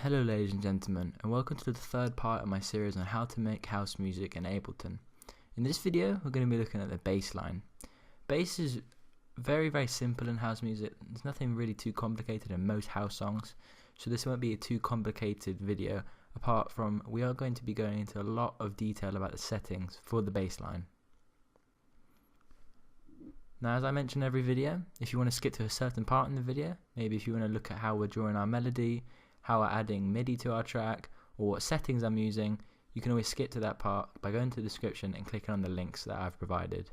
Hello ladies and gentlemen, and welcome to the third part of my series on how to make house music in Ableton. In this video we're going to be looking at the bass line. Bass is very simple in house music. There's nothing really too complicated in most house songs, so this won't be a too complicated video, apart from we are going to be going into a lot of detail about the settings for the bass line. Now, as I mention in every video, if you want to skip to a certain part in the video, maybe if you want to look at how we're drawing our melody, how we're adding MIDI to our track, or what settings I'm using, you can always skip to that part by going to the description and clicking on the links that I've provided.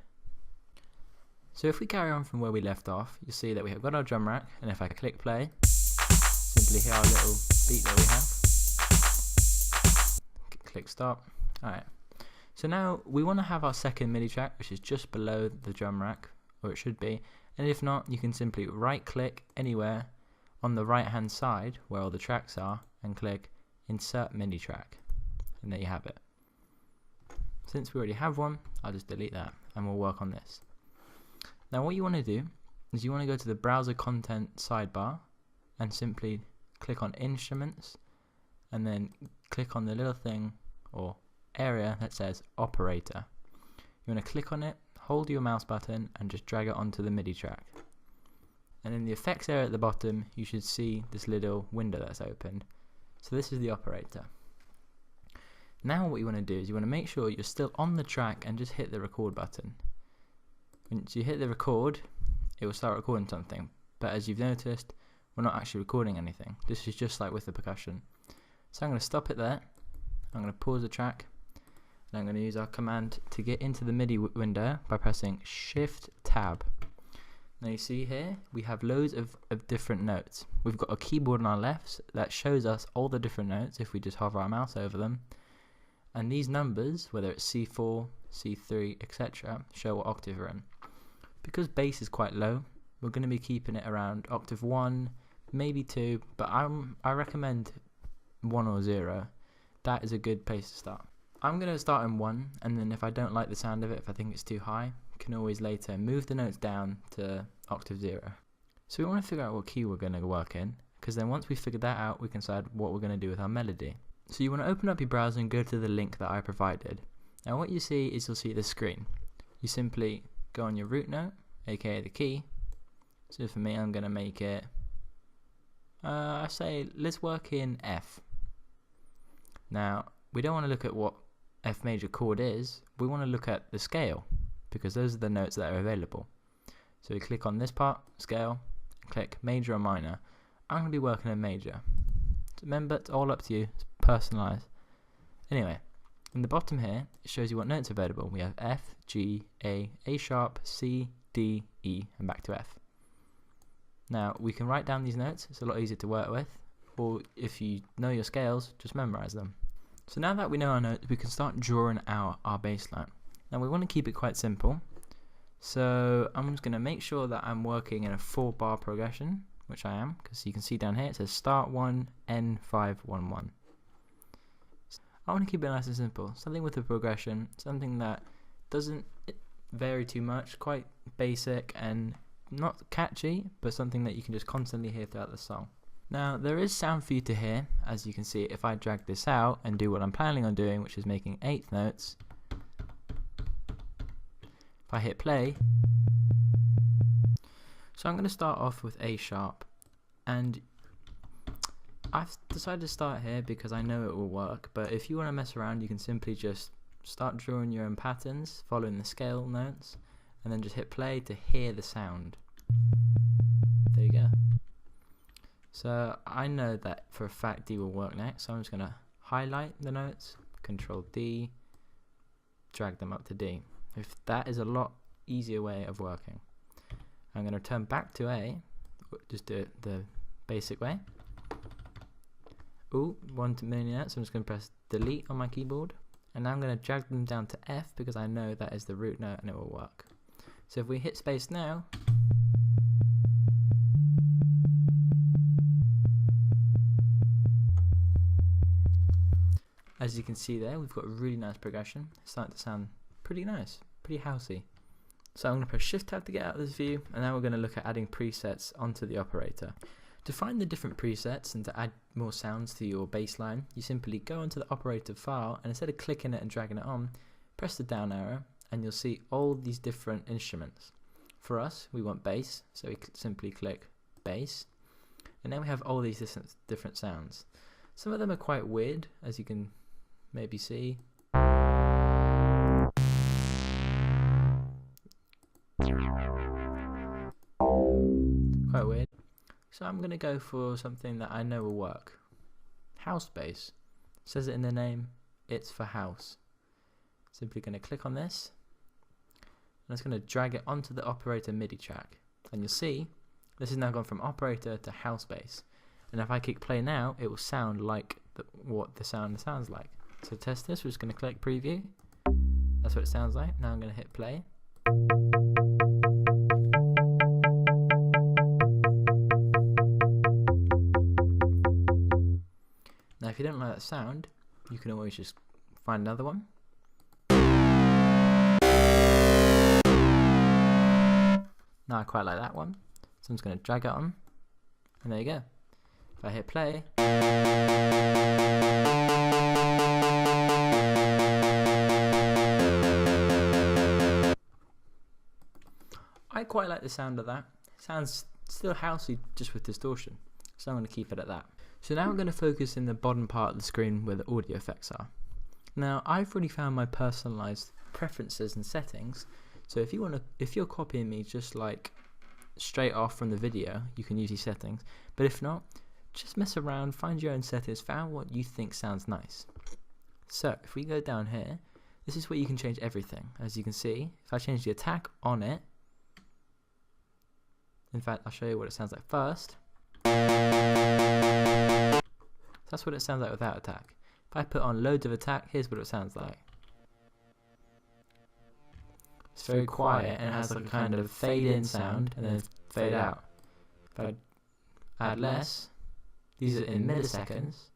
So if we carry on from where we left off, you'll see that we have got our drum rack, and if I click play, simply hear our little beat that we have. Click stop. Alright, so now we want to have our second MIDI track, which is just below the drum rack, or it should be, and if not, you can simply right click anywhere on the right hand side where all the tracks are and click insert MIDI track, and there you have it. Since we already have one, I'll just delete that and we'll work on this. Now what you want to do is you want to go to the browser content sidebar and simply click on instruments and then click on the little thing or area that says operator. You want to click on it, hold your mouse button and just drag it onto the MIDI track. And in the effects area at the bottom you should see this little window that's opened. So this is the operator. Now what you want to do is you want to make sure you're still on the track and just hit the record button. Once you hit the record, it will start recording something, but as you've noticed, we're not actually recording anything. This is just like with the percussion. So I'm going to stop it there, I'm going to pause the track, and I'm going to use our command to get into the MIDI window by pressing Shift Tab. Now you see here, we have loads of different notes. We've got a keyboard on our left that shows us all the different notes if we just hover our mouse over them. And these numbers, whether it's C4, C3, etc., show what octave we're in. Because bass is quite low, we're going to be keeping it around octave 1, maybe 2, but I recommend 1 or 0. That is a good place to start. I'm going to start in 1, and then if I don't like the sound of it, if I think it's too high, can always later move the notes down to octave 0. So we want to figure out what key we're going to work in, because then once we figure that out, we can decide what we're going to do with our melody. So you want to open up your browser and go to the link that I provided. Now what you see is you'll see the screen. You simply go on your root note, aka the key. So for me, I'm going to make it, I say let's work in F. Now we don't want to look at what F major chord is, we want to look at the scale, because those are the notes that are available. So we click on this part, scale, and click major or minor. I'm going to be working in major. So remember, it's all up to you, it's personalised. Anyway, in the bottom here, it shows you what notes are available. We have F, G, A sharp, C, D, E, and back to F. Now, we can write down these notes, it's a lot easier to work with, or if you know your scales, just memorise them. So now that we know our notes, we can start drawing out our bass line. Now we want to keep it quite simple, so I'm just going to make sure that I'm working in a 4-bar progression, which I am, because you can see down here it says start 1, end 5, 1, 1. I want to keep it nice and simple, something with a progression, something that doesn't vary too much, quite basic and not catchy, but something that you can just constantly hear throughout the song. Now there is sound for you to hear, as you can see if I drag this out and do what I'm planning on doing, which is making 8th notes. If I hit play, so I'm going to start off with A sharp, and I've decided to start here because I know it will work, but if you want to mess around you can simply just start drawing your own patterns following the scale notes and then just hit play to hear the sound. There you go. So I know that for a fact D will work next, so I'm just going to highlight the notes, Control D, drag them up to D. If that is a lot easier way of working. I'm going to return back to A, just do it the basic way. Ooh, 1 million notes, so I'm just going to press delete on my keyboard, and now I'm going to drag them down to F because I know that is the root note and it will work. So if we hit space now, as you can see there, we've got a really nice progression. It's starting to sound pretty nice, pretty housey. So I'm going to press Shift Tab to get out of this view, and now we're going to look at adding presets onto the operator. To find the different presets and to add more sounds to your bass line, you simply go into the operator file, and instead of clicking it and dragging it on, press the down arrow and you'll see all these different instruments. For us, we want bass, so we simply click bass, and then we have all these different sounds. Some of them are quite weird, as you can maybe see. Quite weird. So I'm going to go for something that I know will work. House bass. Says it in the name, it's for house. Simply going to click on this, and it's going to drag it onto the operator MIDI track. And you'll see, this has now gone from operator to house bass. And if I click play now, it will sound like what the sound sounds like. So to test this, we're just going to click preview. That's what it sounds like. Now I'm going to hit play. Now if you don't like that sound, you can always just find another one. Now I quite like that one, so I'm just going to drag it on, and there you go. If I hit play, I quite like the sound of that. It sounds still housey, just with distortion, so I'm going to keep it at that. So now I'm going to focus in the bottom part of the screen where the audio effects are. Now I've already found my personalized preferences and settings, so if you're copying me just like straight off from the video, you can use these settings, but if not, just mess around, find your own settings, find what you think sounds nice. So if we go down here, this is where you can change everything. As you can see, if I change the attack on it, in fact I'll show you what it sounds like first. That's what it sounds like without attack. If I put on loads of attack, here's what it sounds like. It's very quiet and it has like a kind of fade in sound and then fade out. If I add less, these are in milliseconds.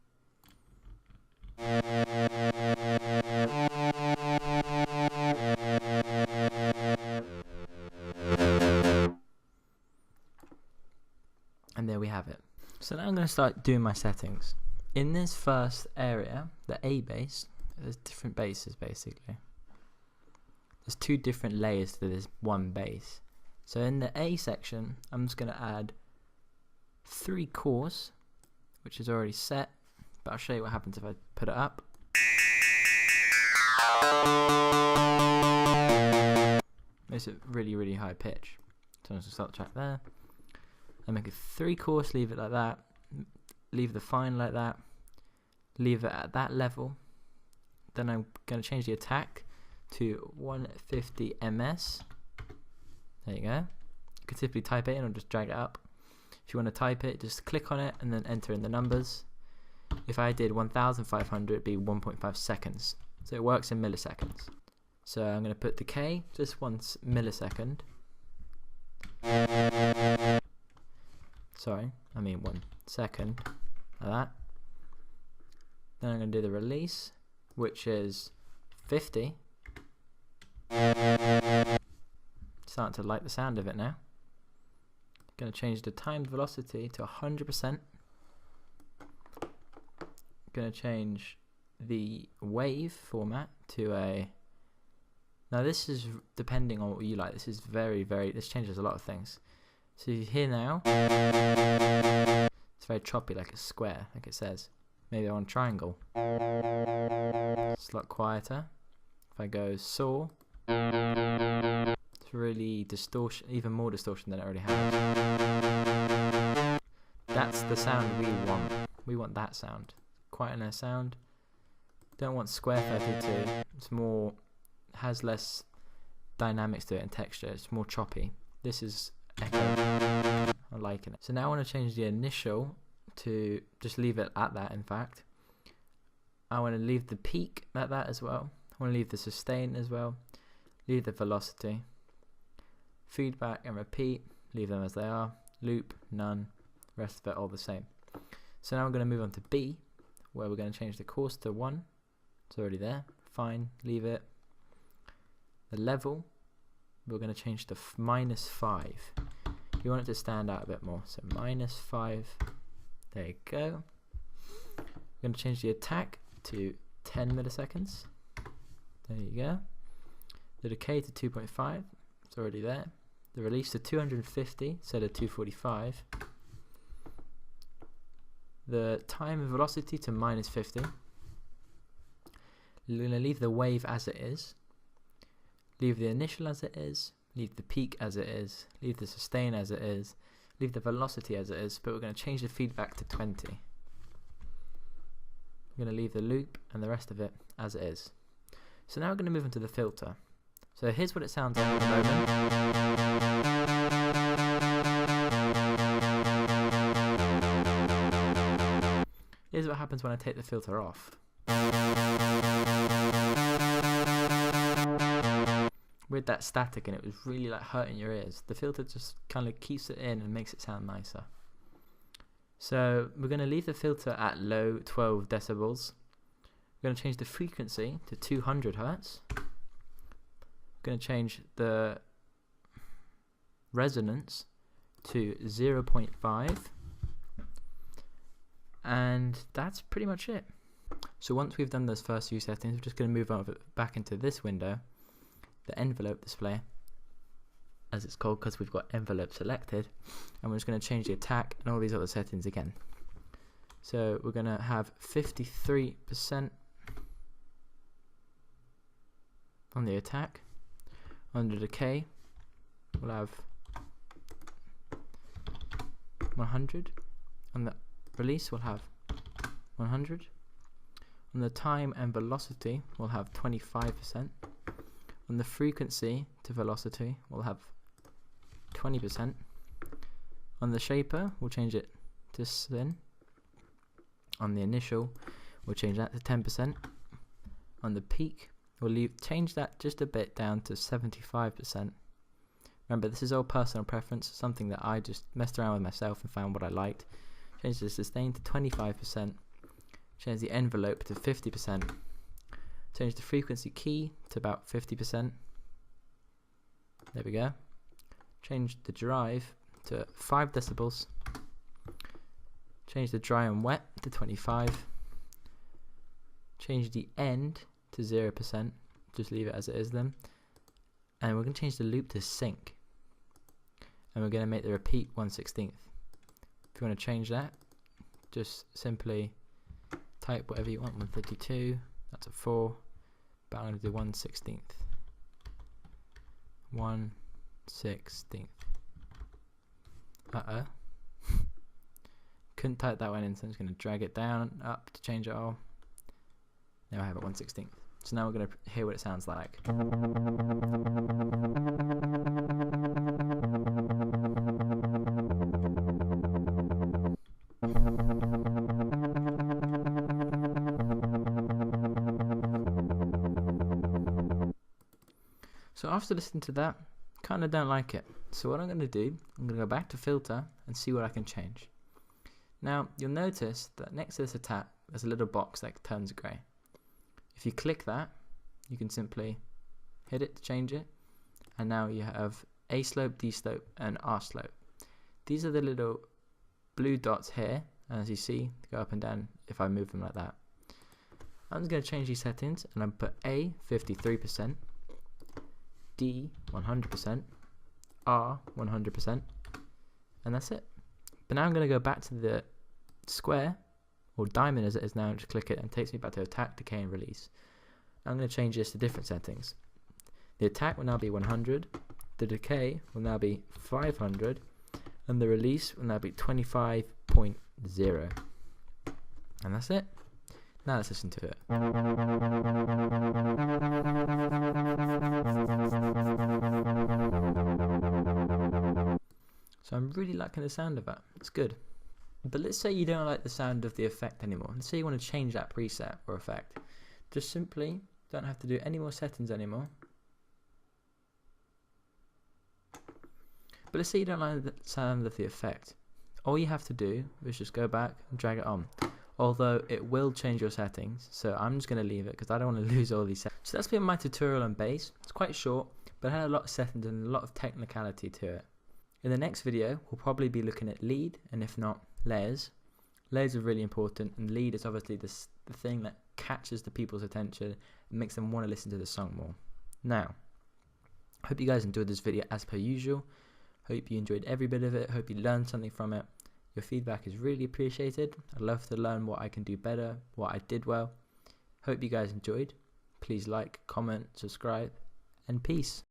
And there we have it. So now I'm going to start doing my settings. In this first area, the A bass, there's different basses basically. There's two different layers to this one bass. So in the A section, I'm just going to add 3 chords, which is already set, but I'll show you what happens if I put it up. Makes it really, really high pitch. So I'm just going to start the track there. I make it 3 chords, leave it like that. Leave the fine like that, leave it at that level. Then I'm going to change the attack to 150 ms. There you go. You can simply type it in or just drag it up. If you want to type it, just click on it and then enter in the numbers. If I did 1500, it'd be 1.5 seconds. So it works in milliseconds. So I'm going to put the K just 1 millisecond. Sorry, I mean 1 second. Like that. Then I'm going to do the release, which is 50. Starting to like the sound of it now. Going to change the timed velocity to 100%. Going to change the wave format to a... Now this is depending on what you like. This is this changes a lot of things. So you hear now, it's very choppy, like a square, like it says. Maybe I want a triangle. It's a lot quieter. If I go saw, it's really distortion, even more distortion than it already has. That's the sound we want. We want that sound. Quite a nice sound. Don't want square 32. It's more, has less dynamics to it and texture. It's more choppy. This is echo. I'm liking it. So now I want to change the initial to just leave it at that. In fact, I want to leave the peak at that as well. I want to leave the sustain as well. Leave the velocity. Feedback and repeat, leave them as they are. Loop, none. Rest of it all the same. So now I'm going to move on to B, where we're going to change the course to 1. It's already there. Fine, leave it. The level, we're going to change to -5. We want it to stand out a bit more. So -5. There you go. We're going to change the attack to 10 milliseconds. There you go. The decay to 2.5. It's already there. The release to 250 instead of 245. The time and velocity to -50. We're going to leave the wave as it is. Leave the initial as it is. Leave the peak as it is. Leave the sustain as it is. Leave the velocity as it is. But we're going to change the feedback to 20. We're going to leave the loop and the rest of it as it is. So now we're going to move into the filter. So here's what it sounds like at the moment. Here's what happens when I take the filter off. With that static, and it was really like hurting your ears. The filter just kind of keeps it in and makes it sound nicer. So we're going to leave the filter at low 12 decibels. We're going to change the frequency to 200 Hertz. We're going to change the resonance to 0.5. And that's pretty much it. So once we've done those first few settings, we're just going to move over back into this window, the envelope display, as it's called because we've got envelope selected, and we're just going to change the attack and all these other settings again. So we're going to have 53% on the attack. On the decay, we'll have 100. On the release, we'll have 100. On the time and velocity, we'll have 25%. On the frequency to velocity, we'll have 20%. On the shaper, we'll change it to sin. On the initial, we'll change that to 10%. On the peak, we'll change that just a bit down to 75%. Remember, this is all personal preference, something that I just messed around with myself and found what I liked. Change the sustain to 25%. Change the envelope to 50%. Change the frequency key to about 50%. There we go. Change the drive to 5 decibels. Change the dry and wet to 25. Change the end to 0%. Just leave it as it is then. And we're going to change the loop to sync. And we're going to make the repeat 1/16. If you want to change that, just simply type whatever you want. 132. That's a 4. But I'm going to do 1/16. 1/16. Uh-oh. Couldn't type that one in, so I'm just going to drag it down, up to change it all. Now I have it 1/16. So now we're going to hear what it sounds like. So after listening to that, kind of don't like it. So what I'm going to do, I'm going to go back to filter and see what I can change. Now you'll notice that next to this attack, there's a little box that turns grey. If you click that, you can simply hit it to change it, and now you have A slope, D slope, and R slope. These are the little blue dots here, and as you see, they go up and down if I move them like that. I'm just going to change these settings, and I'm put A 53%, D 100%, R 100%, and that's it. But now I'm going to go back to the square, or diamond as it is now, and just click it, and it takes me back to attack, decay, and release. I'm going to change this to different settings. The attack will now be 100, the decay will now be 500, and the release will now be 25.0. And that's it. Now let's listen to it. So I'm really liking the sound of that. It's good. But let's say you don't like the sound of the effect anymore. Let's say you want to change that preset or effect. Just simply don't have to do any more settings anymore. But let's say you don't like the sound of the effect. All you have to do is just go back and drag it on. Although it will change your settings, so I'm just going to leave it because I don't want to lose all these settings. So that's been my tutorial on bass. It's quite short, but it had a lot of settings and a lot of technicality to it. In the next video, we'll probably be looking at lead, and if not, layers. Layers are really important, and lead is obviously the thing that catches the people's attention and makes them want to listen to the song more. Now, I hope you guys enjoyed this video as per usual. Hope you enjoyed every bit of it. Hope you learned something from it. Your feedback is really appreciated. I'd love to learn what I can do better, what I did well. Hope you guys enjoyed. Please like, comment, subscribe, and peace.